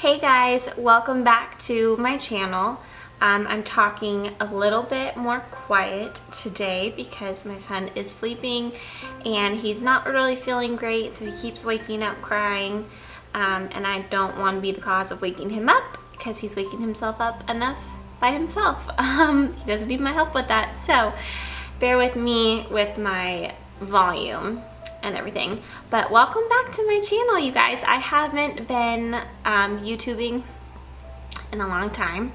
Hey guys, welcome back to my channel. I'm talking a little bit more quiet today because my son is sleeping and he's not really feeling great, so he keeps waking up crying, and I don't want to be the cause of waking him up because he's waking himself up enough by himself. He doesn't need my help with that, so bear with me with my volume and everything. But welcome back to my channel, you guys. I haven't been YouTubing in a long time.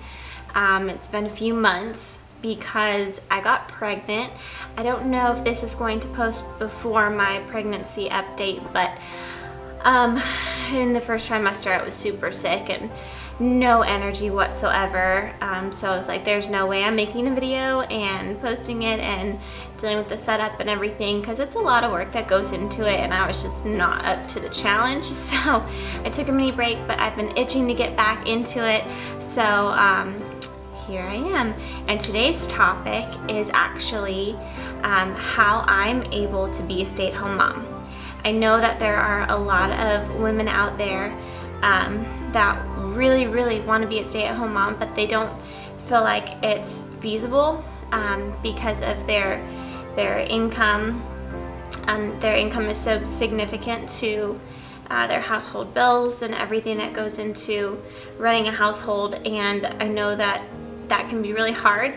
It's been a few months because I got pregnant. I don't know if this is going to post before my pregnancy update, but in the first trimester I was super sick and no energy whatsoever, so I was like, there's no way I'm making a video and posting it and dealing with the setup and everything, because it's a lot of work that goes into it, and I was just not up to the challenge. So I took a mini break, but I've been itching to get back into it, so here I am. And today's topic is actually how I'm able to be a stay-at-home mom. I know that there are a lot of women out there that really want to be a stay-at-home mom, but they don't feel like it's feasible because of their income. Their income is so significant to their household bills and everything that goes into running a household, and I know that that can be really hard.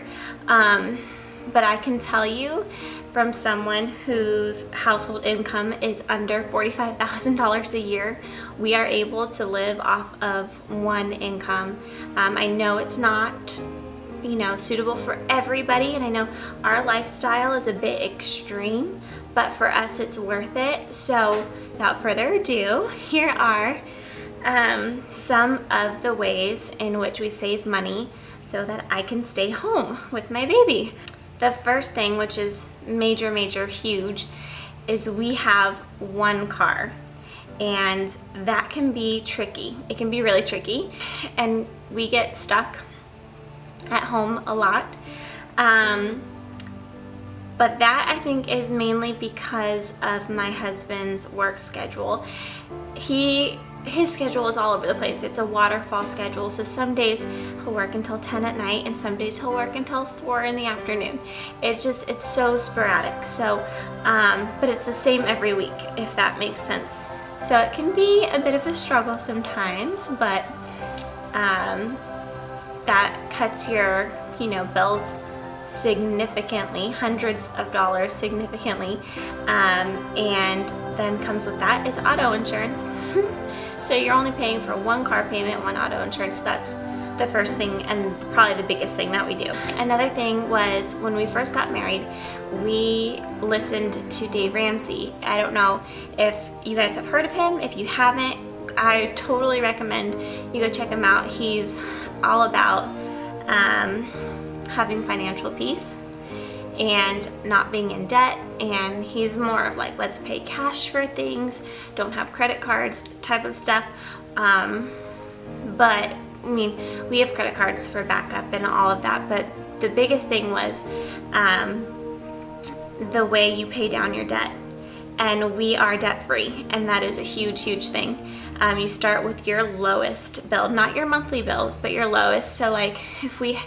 But I can tell you, from someone whose household income is under $45,000 a year, we are able to live off of one income. I know it's not, suitable for everybody, and I know our lifestyle is a bit extreme, but for us it's worth it. So without further ado, here are some of the ways in which we save money so that I can stay home with my baby. The first thing, which is major, huge, is we have one car, and that can be tricky. It can be really tricky, and we get stuck at home a lot. But that, I think, is mainly because of my husband's work schedule. His schedule is all over the place. It's a waterfall schedule, so some days he'll work until 10 at night and some days he'll work until 4 in the afternoon. It's so sporadic. So, but it's the same every week, if that makes sense. So it can be a bit of a struggle sometimes, but that cuts your, bills significantly, hundreds of dollars significantly, and then comes with that is auto insurance. So you're only paying for one car payment, one auto insurance. So that's the first thing and probably the biggest thing that we do. Another thing was, when we first got married, we listened to Dave Ramsey. I don't know if you guys have heard of him. If you haven't, I totally recommend you go check him out. He's all about having financial peace and not being in debt, and he's more of like, let's pay cash for things, don't have credit cards type of stuff. But I mean, we have credit cards for backup and all of that, but the biggest thing was the way you pay down your debt. And we are debt free, and that is a huge thing. You start with your lowest bill, not your monthly bills, but your lowest. So like, if we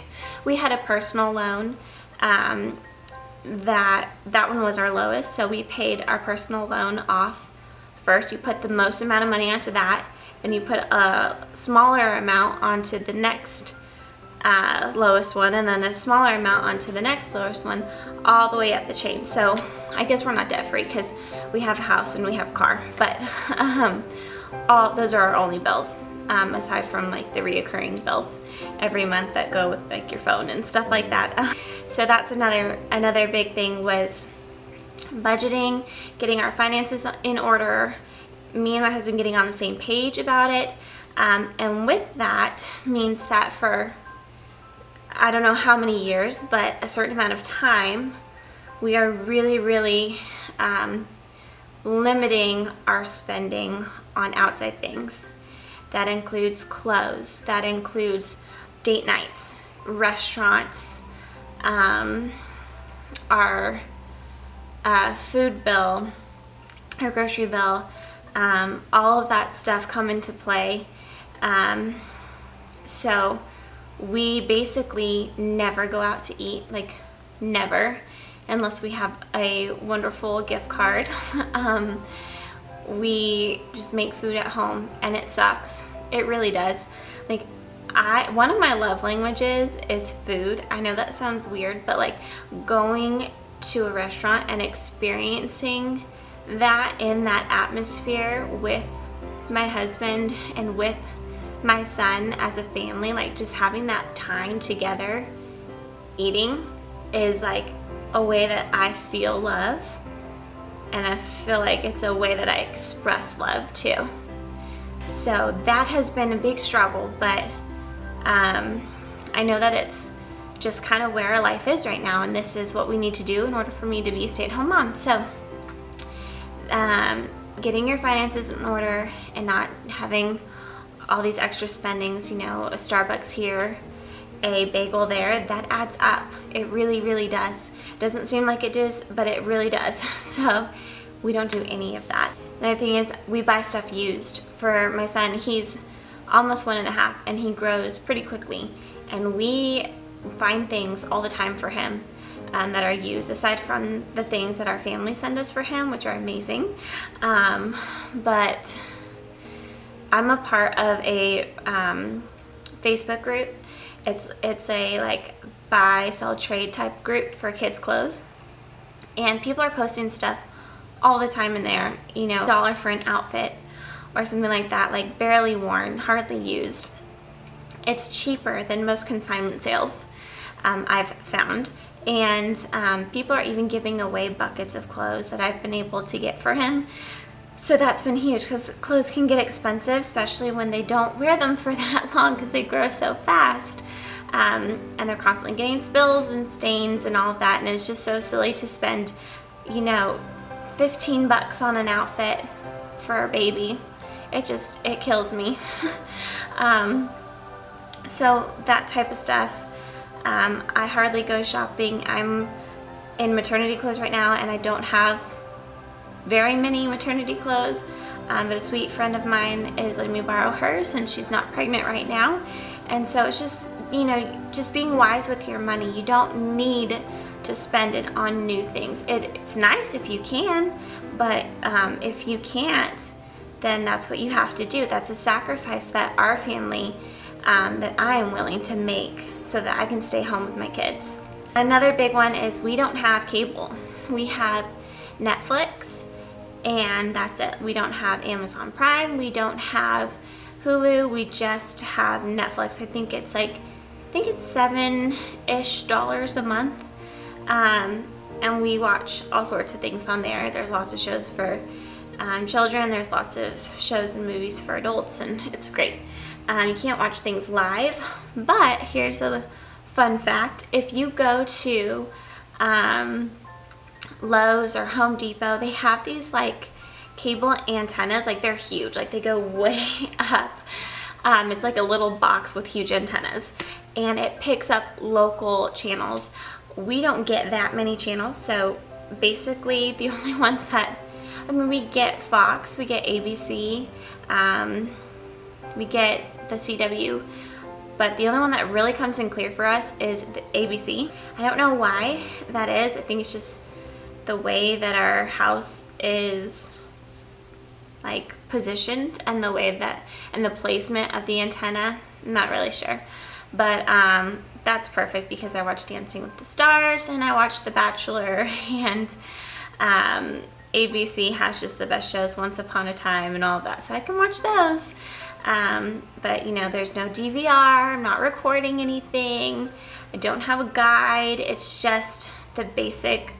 had a personal loan, that one was our lowest, so we paid our personal loan off first. You put the most amount of money onto that, then you put a smaller amount onto the next lowest one, and then a smaller amount onto the next lowest one, all the way up the chain. So I guess we're not debt free because we have a house and we have a car, but all those are our only bills, aside from like the reoccurring bills every month that go with like your phone and stuff like that. So that's another big thing, was budgeting, getting our finances in order, me and my husband getting on the same page about it. And with that means that for, I don't know how many years, but a certain amount of time, we are really limiting our spending on outside things. That includes clothes, that includes date nights, restaurants, our food bill, our grocery bill, all of that stuff come into play. So we basically never go out to eat, like never, unless we have a wonderful gift card. We just make food at home, and it sucks. It really does. Like, one of my love languages is food. I know that sounds weird, but like going to a restaurant and experiencing that in that atmosphere with my husband and with my son as a family, like just having that time together eating is like a way that I feel love, and I feel like it's a way that I express love too. So that has been a big struggle, but I know that it's just kind of where our life is right now, and this is what we need to do in order for me to be a stay-at-home mom. So getting your finances in order and not having all these extra spendings, you know, a Starbucks here, a bagel there, that adds up. It really, really does. Doesn't seem like it does, but it really does. So we don't do any of that. The other thing is we buy stuff used. For my son, he's almost 1.5 and he grows pretty quickly, and we find things all the time for him that are used, aside from the things that our family send us for him, which are amazing. But I'm a part of a Facebook group. It's a like buy, sell, trade type group for kids' clothes, and people are posting stuff all the time in there, you know, $1 for an outfit or something like that, like barely worn, hardly used. It's cheaper than most consignment sales, I've found. And people are even giving away buckets of clothes that I've been able to get for him. So that's been huge, because clothes can get expensive, especially when they don't wear them for that long because they grow so fast. And they're constantly getting spills and stains and all of that. And it's just so silly to spend, you know, $15 on an outfit for a baby. It kills me. So that type of stuff. I hardly go shopping. I'm in maternity clothes right now, and I don't have very many maternity clothes, but a sweet friend of mine is letting me borrow hers, and she's not pregnant right now. And so it's just, you know, just being wise with your money. You don't need to spend it on new things. It's nice if you can, but if you can't, then that's what you have to do. That's a sacrifice that our family, that I am willing to make so that I can stay home with my kids. Another big one is we don't have cable. We have Netflix, and that's it. We don't have Amazon Prime. We don't have Hulu. We just have Netflix. I think it's $7-ish a month. And we watch all sorts of things on there. There's lots of shows for children. There's lots of shows and movies for adults, and it's great. You can't watch things live, but here's a fun fact. If you go to Lowe's or Home Depot, they have these like cable antennas. Like, they're huge, like they go way up. It's like a little box with huge antennas, and it picks up local channels. We don't get that many channels, so basically the only ones that, I mean, we get Fox, we get ABC, we get the CW, but the only one that really comes in clear for us is the ABC. I don't know why that is. I think it's just the way that our house is like positioned, and the way that, and the placement of the antenna. I'm not really sure, but that's perfect because I watch Dancing with the Stars and I watch The Bachelor, and ABC has just the best shows, Once Upon a Time and all of that, so I can watch those. But you know, there's no DVR, I'm not recording anything, I don't have a guide, it's just the basic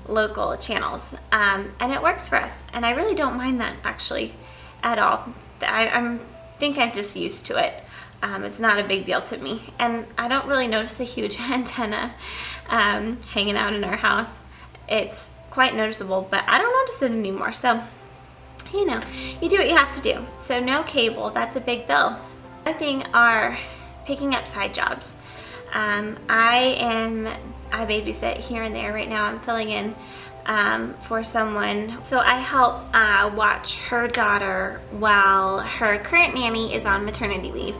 local channels, and it works for us, and I really don't mind that actually at all. I think I'm just used to it. It's not a big deal to me, and I don't really notice the huge antenna hanging out in our house. It's quite noticeable, but I don't notice it anymore, so you know, you do what you have to do. So no cable, that's a big bill. Another thing are picking up side jobs. I babysit here and there. Right now I'm filling in for someone. So I help watch her daughter while her current nanny is on maternity leave.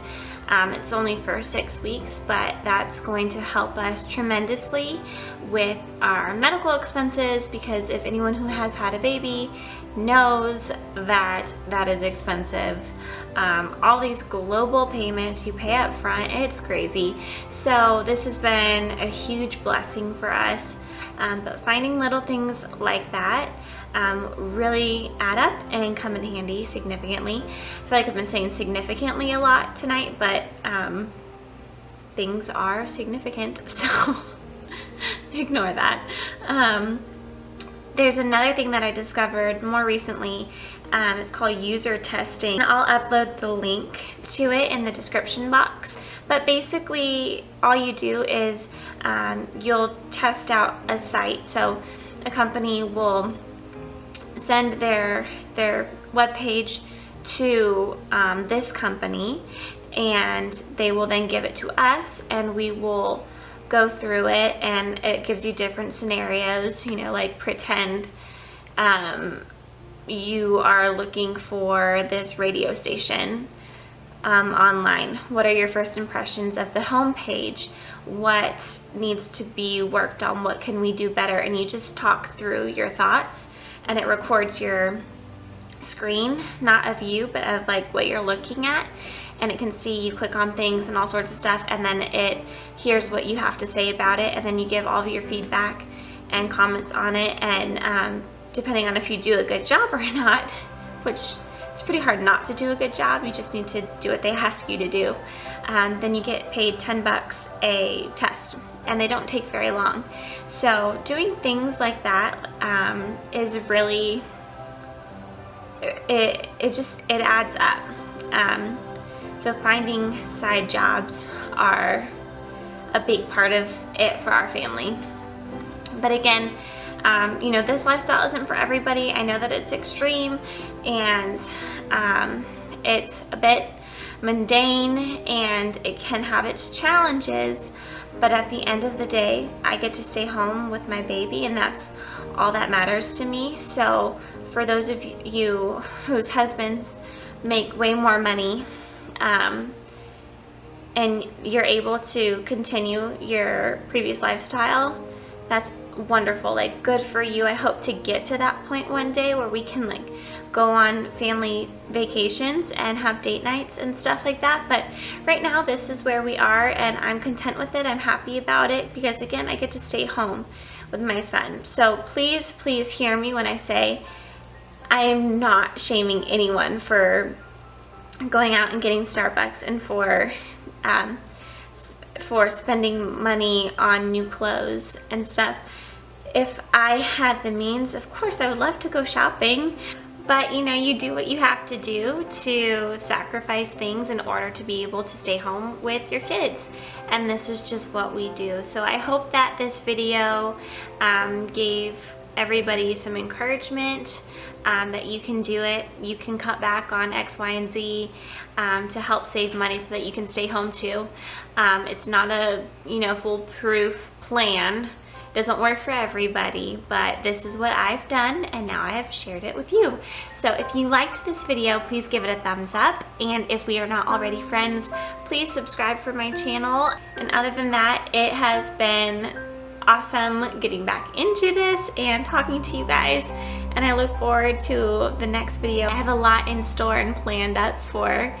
It's only for 6 weeks, but that's going to help us tremendously with our medical expenses, because if anyone who has had a baby knows that that is expensive. All these global payments you pay up front, it's crazy. So this has been a huge blessing for us. But finding little things like that really add up and come in handy significantly. I feel like I've been saying significantly a lot tonight, but things are significant, so ignore that. There's another thing that I discovered more recently. It's called user testing. I'll upload the link to it in the description box. But basically, all you do is you'll test out a site. So a company will send their webpage to this company, and they will then give it to us, and we will go through it, and it gives you different scenarios, you know, like pretend you are looking for this radio station online. What are your first impressions of the homepage? What needs to be worked on? What can we do better? And you just talk through your thoughts, and it records your screen, not of you, but of like what you're looking at. And it can see you click on things and all sorts of stuff, and then it hears what you have to say about it, and then you give all of your feedback and comments on it, and depending on if you do a good job or not, which it's pretty hard not to do a good job, you just need to do what they ask you to do, then you get paid $10 a test, and they don't take very long. So doing things like that is really, it adds up. So finding side jobs are a big part of it for our family. But again, you know, this lifestyle isn't for everybody. I know that it's extreme, and it's a bit mundane, and it can have its challenges, but at the end of the day, I get to stay home with my baby, and that's all that matters to me. So for those of you whose husbands make way more money, and you're able to continue your previous lifestyle, that's wonderful. Like, good for you. I hope to get to that point one day where we can like go on family vacations and have date nights and stuff like that. But right now, this is where we are, and I'm content with it. I'm happy about it, because again, I get to stay home with my son. So please, please hear me when I say I am not shaming anyone for going out and getting Starbucks and for spending money on new clothes and stuff. If I had the means, of course I would love to go shopping, but you know, you do what you have to do to sacrifice things in order to be able to stay home with your kids, and this is just what we do. So I hope that this video gave everybody some encouragement, that you can do it. You can cut back on X, Y, and Z to help save money so that you can stay home too. It's not a, you know, foolproof plan. It doesn't work for everybody, but this is what I've done, and now I have shared it with you. So if you liked this video, please give it a thumbs up, and if we are not already friends, please subscribe for my channel. And other than that, it has been awesome getting back into this and talking to you guys, and I look forward to the next video. I have a lot in store and planned up for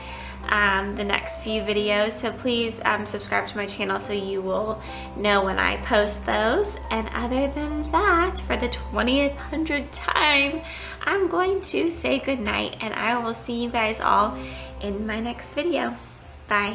the next few videos, so please subscribe to my channel so you will know when I post those. And other than that, for the 20th time, I'm going to say goodnight, and I will see you guys all in my next video. Bye.